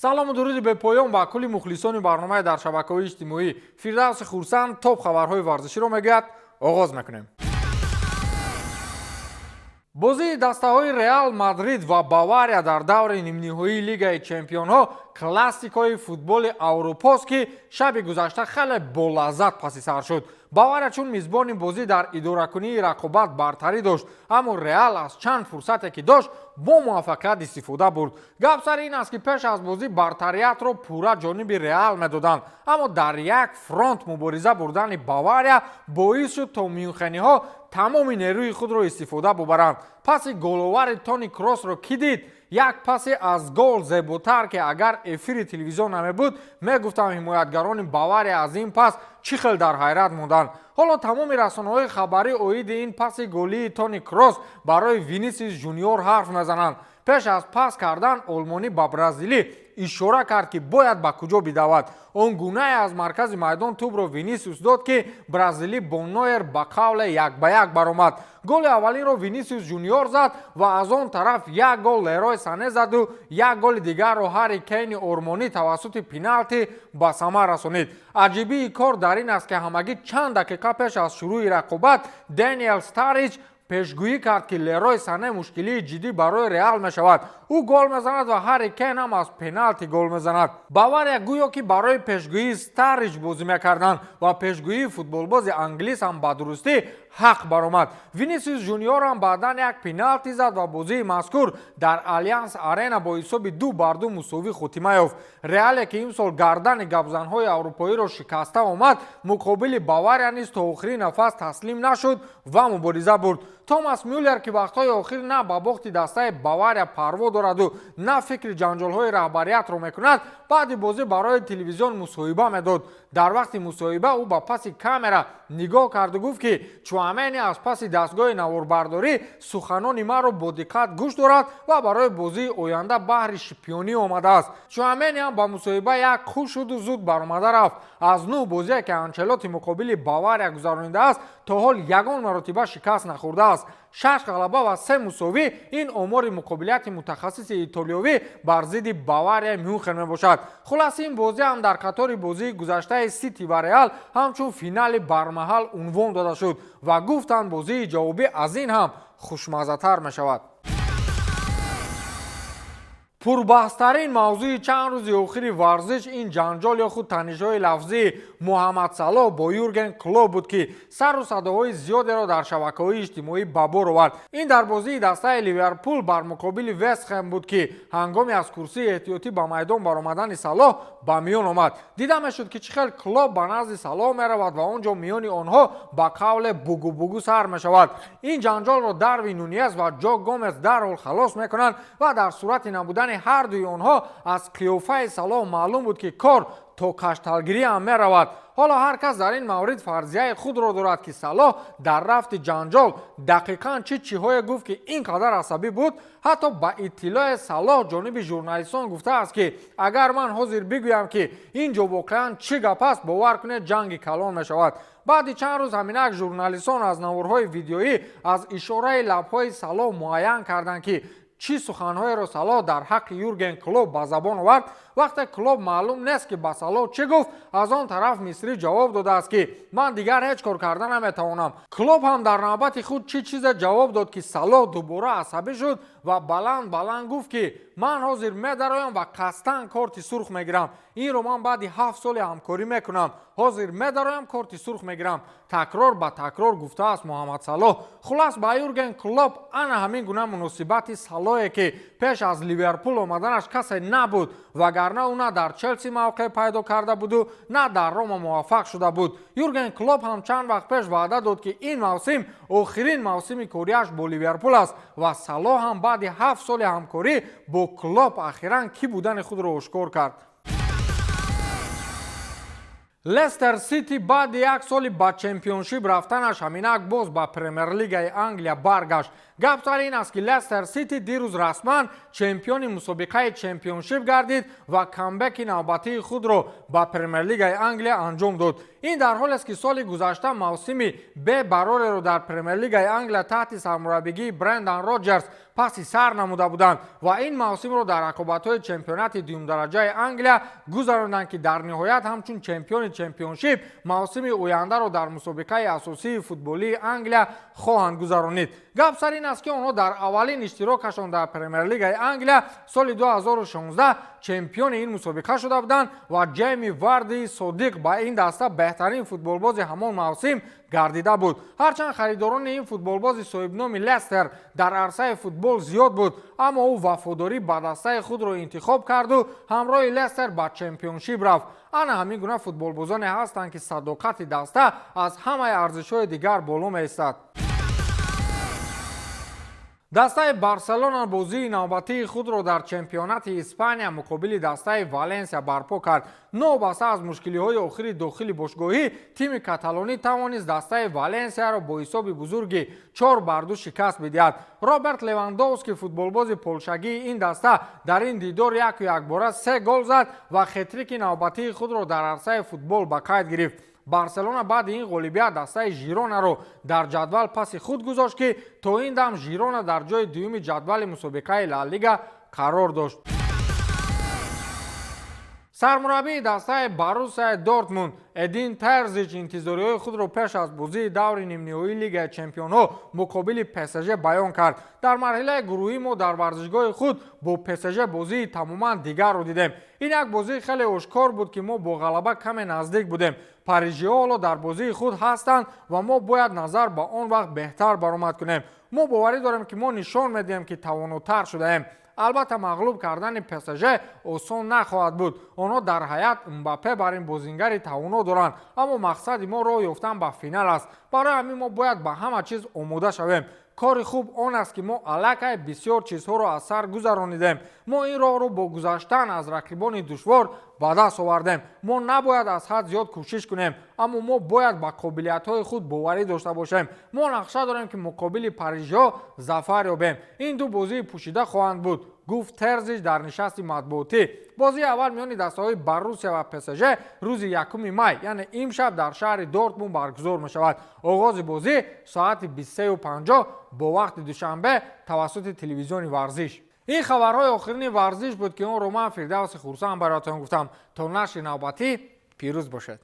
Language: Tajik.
салому дуруди бепоён ба кулли мухлисони барномаи дар шабакаҳои иҷтимоӣ. Фирдавси хурсанд топ хабарҳои варзиширо мегӯяд. оғоз мекунем. бозии дастаҳои Реал Мадрид ва Бавария дар даври нимниҳоии Лигаи Чемпионҳо классикои футболи Аврупост, ки шаби гузашта хеле болаззат паси сар шуд. Бавария чун мизбони бозӣ дар идоракунии рақобат бартарӣ дошт, аммо Реал аз чанд фурсате ки дошт бо муваффақият истифода бурд. Гап сар ин аст ки пеш аз бозӣ бартариятро пурра ҷониби Реал медоданд, аммо дар як фронт мубориза бурдани Бавария боис шуд то мюнхениҳо тамоми нерӯи худро истифода бубаранд. паси головари Тони Кросро ки дид, як пасе аз гол зеботар ки агар эфири телевизион намебуд, мегуфтам ҳимоятгарони Бавария аз ин пас чӣ хел дар ҳайрат монданд. ҳоло тамоми расонаҳои хабарӣ оиди ин паси голии Тони Крос барои Винисиус Жуниор ҳарф мезананд. пеш аз пас кардан олмонӣ ба бразилӣ ишора кард ки бояд ба куҷо бидавад. он гунае аз маркази майдон тӯбро Винисиус дод ки бразилӣ бо Нойер ба қавле 1-1 баромад. голи аввалинро Винисиус Жуниор зад ва аз он тараф як гол Лерой Сане заду як голи дигарро Ҳарри Кейни ормонӣ тавассути пеналти ба самар расонид. аҷибии кор дар ин аст ки ҳамагӣ чанд дақиқа пеш аз шурӯи рақобат Дэниел Старич пешгӯӣ кард ки Лерой Сане мушкилии ҷиддӣ барои Реал мешавад. ӯ гол мезанад ва Ҳарри Кейн ҳам аз пеналти гол мезанад. Бавария гӯё ки барои пешгӯии Старич бозӣ мекарданд ва пешгӯии футболбози англис ҳам ба дурустӣ ҳақ баромад. Винисиус Жуниор ҳам баъдан як пеналти зад ва бозии мазкур дар Алlianz Arena бо ҳисоби 2-2 мусовӣ хотима ёфт. Реале ки имсол гардани гапзанҳои аврупоиро шикаста омад, муқобили Бавария низ то охирин нафас таслим нашуд ва мубориза бурд. Томас Мюллер ки вақтҳои охир на ба бохти дастаи Бавария парво дораду на фикри ҷанҷолҳои раҳбариятро мекунад, баъди бозӣ барои телевизион мусоҳиба медод. дар вақти мусоҳиба ӯ ба паси камера нигоҳ карду гуфт ки Чуамени аз паси дастгоҳи наворбардорӣ суханони маро бо диққат гӯш дорад ва барои бозии оянда баҳри шипионӣ омадааст. Чуамени ҳам ба мусоҳиба як хуш шуду зуд баромада рафт. аз нӯ бозие ки Анчелоти муқобили Бавария гузаронидааст, то ҳол ягон маротиба шикаст нахӯрдааст. 6 ғалаба ва 3 мусовӣ ин омори муқобилияти мутахассиси итолиёвӣ бар зидди Бавария Мюнхен мебошад. хулоси ин бозӣ ҳам дар қатори бозии гузаштаи Сити ва Реал ҳамчун финали бармаҳал унвон дода шуд ва гуфтанд бозии ҷавобӣ аз ин ҳам хушмаззатар мешавад. пурбаҳстарин мавзӯи чанд рӯзи охири варзиш ин ҷанҷол ё худ танишҳои лафзии Муҳаммад Салоҳ бо Юрген Клоп буд ки сару садоҳои зиёдеро дар шабакаҳои иҷтимоӣ ба бор овард. ин дар бозии дастаи Ливерпул бар муқобили Вест Хэм буд ки ҳангоми аз курсии эҳтиётӣ ба майдон баромадани Салоҳ ба миён омад. дида мешуд ки чӣ хел Клоп ба назди Салоҳ меравад ва он ҷо миёни онҳо ба қавле бугу сар мешавад. ин ҷанҷолро Дарвин Нуньес ва Ҷо Гомес дарҳол халос мекунанд ва дар сурати набудани ҳардуи онҳо аз қиёфаи Салоҳ маълум буд ки кор то кашталгирӣ ҳам меравад. ҳоло ҳар кас дар ин маврид фарзияи худро дорад ки Салоҳ дар рафти ҷанҷол дақиқан чӣ чиҳое гуфт ки ин қадар асабӣ буд. ҳатто ба иттилои Салоҳ ҷониби журналистон гуфтааст ки агар ман ҳозир бигӯям ки ин ҷо воқеан чӣ гап аст, бовар кунед ҷанги калон мешавад. баъди чанд рӯз ҳаминак журналистон аз наворҳои видеоӣ аз ишораи лабҳои Салоҳ муайян карданд ки чӣ суханҳоеро Салоҳ дар ҳаққи Юрген Клоп ба забон овард. вақте Клоп маълум нест ки ба Салоҳ чӣ гуфт, аз он тараф мисрӣ ҷавоб додааст ки ман дигар ҳеҷ кор карда наметавонам. Клоп ҳам дар навбати худ чӣ чизе ҷавоб дод ки Салоҳ дубора асабӣ шуд ва баланд гуфт ки ман ҳозир медароям ва қасдан корти сурх мегирам. инро ман баъди 7 соли ҳамкорӣ мекунам. ҳозир медароям корти сурх мегирам. такрор ба такрор гуфтааст Муҳаммад Салоҳ. хулас ба Юрген Клоп ана ҳамин гуна муносибати Салоҳе ки пеш аз Ливерпул омаданаш касе набуд, вагарна ӯ на дар Челси мавқеъ пайдо карда буду, на дар Рома муваффақ шуда буд. Юрген Клоп ҳам чанд вақт пеш ваъда дод ки ин мавсим охирин мавсими корияш бо Ливерпул аст ва Салоҳ ҳам баъди 7 соли ҳамкорӣ бо Клоп ахиран кӣ будани худро ошкор кард. лестер сити баъди як соли ба чемпионшип рафтанаш ҳаминак боз ба премер-лигаи англия баргашт. гап сар ин аст ки лестер сити дирӯз расман чемпиони мусобиқаи чемпионшип гардид ва камбеки навбатии худро ба премер-лигаи англия анҷом дод. ин дар ҳоле аст ки соли гузашта мавсими бебарореро дар премер-лигаи англия таҳти сармураббигии брендан роҷерс паси сар намуда буданд ва ин мавсимро дар рақобатҳои чемпионати дуюмдараҷаи англия гузаронданд ки дар ниҳоят ҳамчун чемпиони чемпионшип мавсими ояндаро дар мусобиқаи асосии футболии англия хоҳанд гузаронид. гап сар ин аст ки онҳо дар аввалин иштирокашон дар премер-лигаи англия соли 2016 чемпиони ин мусобиқа шуда буданд ва ҷейми вардии содиқ ба ин даста беҳтарин футболбози ҳамон мавсим гардида буд. ҳарчанд харидорони ин футболбози соҳибноми лестер дар арсаи футбол зиёд буд, аммо ӯ вафодорӣ ба дастаи худро интихоб карду ҳамроҳи лестер ба чемпионшип рафт. ана ҳамин гуна футболбозоне ҳастанд ки садоқати даста аз ҳамаи арзишҳои дигар боло меистад. дастаи барселона бозии навбатии худро дар чемпионати испания муқобили дастаи валенсия барпо кард. новбаста аз мушкилиҳои охири дохили бошгоҳӣ тими каталонӣ тавонист дастаи валенсияро бо ҳисоби бузурги 4-2 шикаст бидиҳад. роберт левандовски футболбози полшагии ин даста дар ин дидор якбора 3 гол зад ва хетрики навбатии худро дар арсаи футбол ба қайд гирифт. барселона баъди ин ғолибият дастаи жиронаро дар ҷадвал паси худ гузошт ки то ин дам жирона дар ҷои дуюми ҷадвали мусобиқаи ла лига қарор дошт. сармураббии дастаи Боруссияи Дортмунд Эдин Терзич интизориҳои худро пеш аз бозии даври нимниҳоии Лигаи Чемпионҳо муқобили ПСЖ баён кард. дар марҳилаи гурӯҳӣ мо дар варзишгоҳи худ бо ПСЖ бозии тамоман дигарро дидем. ин як бозии хеле ошкор буд ки мо бо ғалаба каме наздик будем. парижиҳо ҳоло дар бозии худ ҳастанд ва мо бояд назар ба он вақт беҳтар баромад кунем. мо боварӣ дорем ки мо нишон медиҳем ки тавонотар шудаем. албатта мағлуб кардани ПСЖ осон нахоҳад буд. онҳо дар ҳаят Мбаппе бар ин бозингари тавоно доранд, аммо мақсади мо роҳ ёфтан ба финал аст. барои ҳамин мо бояд ба ҳама чиз омода шавем. кори хуб он аст ки мо аллакай бисёр чизҳоро аз сар гузаронидем. мо ин роҳро бо гузаштан аз рақибони душвор ба даст овардем. мо набояд аз ҳад зиёд кӯшиш кунем, аммо мо бояд ба қобилиятҳои худ боварӣ дошта бошем. мо нақша дорем ки муқобили парижиҳо зафар ёбем. ин ду бозии пӯшида хоҳанд буд, гуфт Терзич дар нишасти матбуотӣ. бозии аввал миёни дастаҳои Боруссия ва ПСЖ рӯзи 1 май, яъне имшаб дар шаҳри Дортмунд баргузор мешавад. оғози бозӣ соати 23:50 бо вақти душанбе тавассути телевизиони варзиш. ин хабарҳои охирини варзиш буд ки онро ман Фирдавси хурсанд бароятон гуфтам. то нашри навбатӣ пирӯз бошед.